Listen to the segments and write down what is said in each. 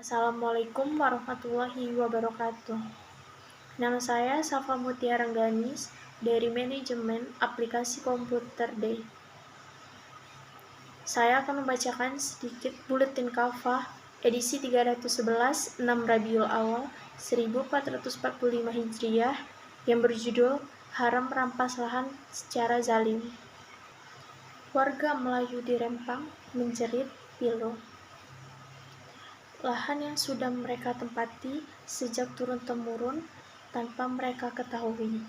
Assalamualaikum warahmatullahi wabarakatuh. Nama saya Safa Mutiara Ganis dari Manajemen Aplikasi Komputer D. Saya akan membacakan sedikit buletin kafah edisi 311 6 Rabiul Awal 1445 Hijriah yang berjudul Haram Merampas Lahan Secara Zalim. Warga Melayu di Rempang menjerit pilu. Lahan yang sudah mereka tempati sejak turun-temurun tanpa mereka ketahui.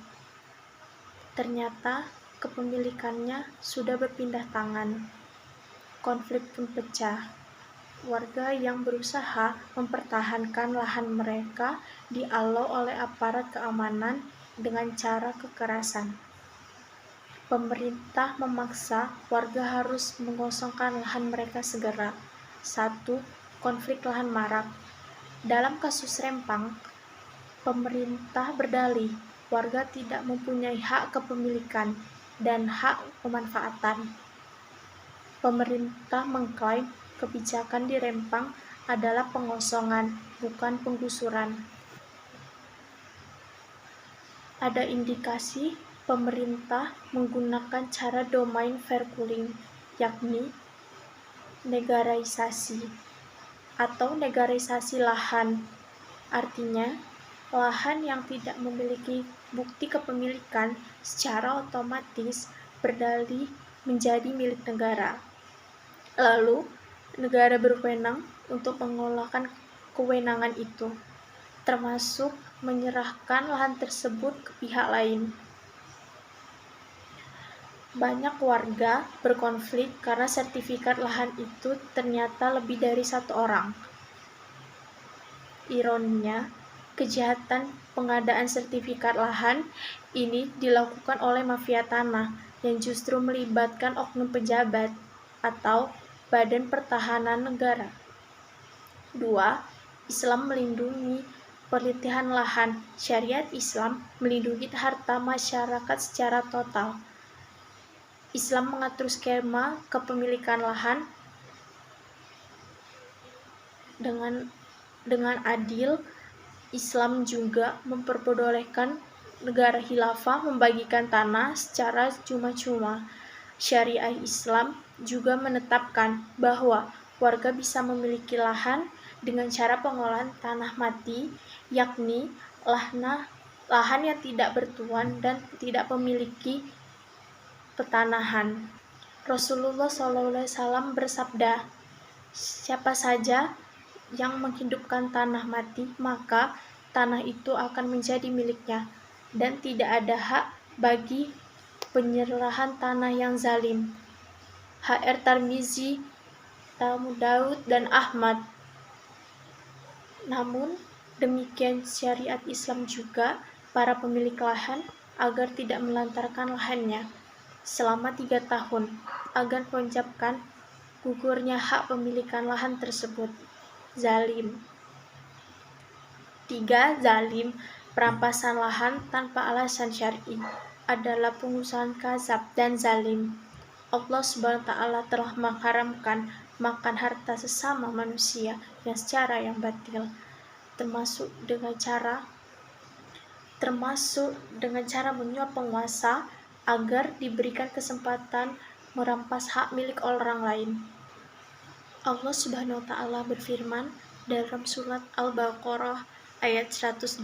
Ternyata kepemilikannya sudah berpindah tangan. Konflik pun pecah. Warga yang berusaha mempertahankan lahan mereka dialau oleh aparat keamanan dengan cara kekerasan. Pemerintah memaksa warga harus mengosongkan lahan mereka segera. 1. Konflik lahan marak. Dalam kasus Rempang, pemerintah berdalih warga tidak mempunyai hak kepemilikan dan hak pemanfaatan. Pemerintah mengklaim kebijakan di Rempang adalah pengosongan, bukan penggusuran. Ada indikasi pemerintah menggunakan cara domain verkuling, yakni negaraisasi atau negaraisasi lahan. Artinya, lahan yang tidak memiliki bukti kepemilikan secara otomatis berdalih menjadi milik negara. Lalu, negara berwenang untuk mengolahkan kewenangan itu, termasuk menyerahkan lahan tersebut ke pihak lain. Banyak warga berkonflik karena sertifikat lahan itu ternyata lebih dari satu orang. Ironinya, kejahatan pengadaan sertifikat lahan ini dilakukan oleh mafia tanah yang justru melibatkan oknum pejabat atau Badan Pertahanan Negara. 2. Islam melindungi pelitihan lahan. Syariat Islam melindungi harta masyarakat secara total. Islam mengatur skema kepemilikan lahan dengan adil. Islam juga memperbolehkan negara khilafah membagikan tanah secara cuma-cuma. Syariah Islam juga menetapkan bahwa warga bisa memiliki lahan dengan cara pengolahan tanah mati, yakni lahan yang tidak bertuan dan tidak memiliki petanahan. Rasulullah SAW bersabda, "Siapa saja yang menghidupkan tanah mati, maka tanah itu akan menjadi miliknya, dan tidak ada hak bagi penyerahan tanah yang zalim." HR Tirmizi, Abu Daud, dan Ahmad. Namun, demikian syariat Islam juga para pemilik lahan agar tidak melantarkan lahannya selama 3 tahun agar mengucapkan gugurnya hak pemilikan lahan tersebut. Zalim. 3. Zalim. Perampasan lahan tanpa alasan syar'i adalah pengusahaan kazab dan zalim. Allah SWT telah mengharamkan makan harta sesama manusia yang batil, termasuk dengan cara menyuap penguasa agar diberikan kesempatan merampas hak milik orang lain. Allah SWT berfirman dalam surat Al-Baqarah ayat 188.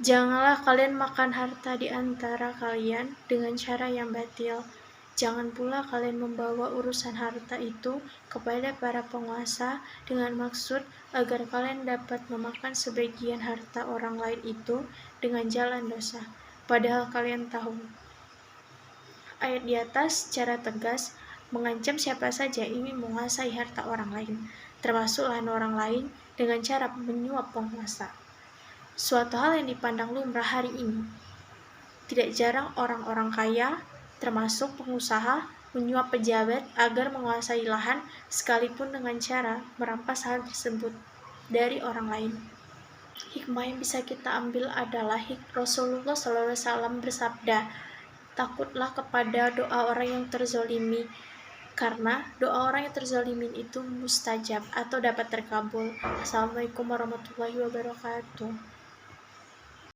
Janganlah kalian makan harta di antara kalian dengan cara yang batil. Jangan pula kalian membawa urusan harta itu kepada para penguasa dengan maksud agar kalian dapat memakan sebagian harta orang lain itu dengan jalan dosa, padahal kalian tahu. Ayat di atas secara tegas mengancam siapa saja ingin menguasai harta orang lain, termasuk lahan orang lain, dengan cara menyuap penguasa. Suatu hal yang dipandang lumrah hari ini. Tidak jarang orang-orang kaya, termasuk pengusaha, menyuap pejabat agar menguasai lahan sekalipun dengan cara merampas hal tersebut dari orang lain. Hikmah yang bisa kita ambil adalah Rasulullah SAW bersabda, "Takutlah kepada doa orang yang terzolimi, karena doa orang yang terzalimin itu mustajab atau dapat terkabul. Assalamualaikum warahmatullahi wabarakatuh.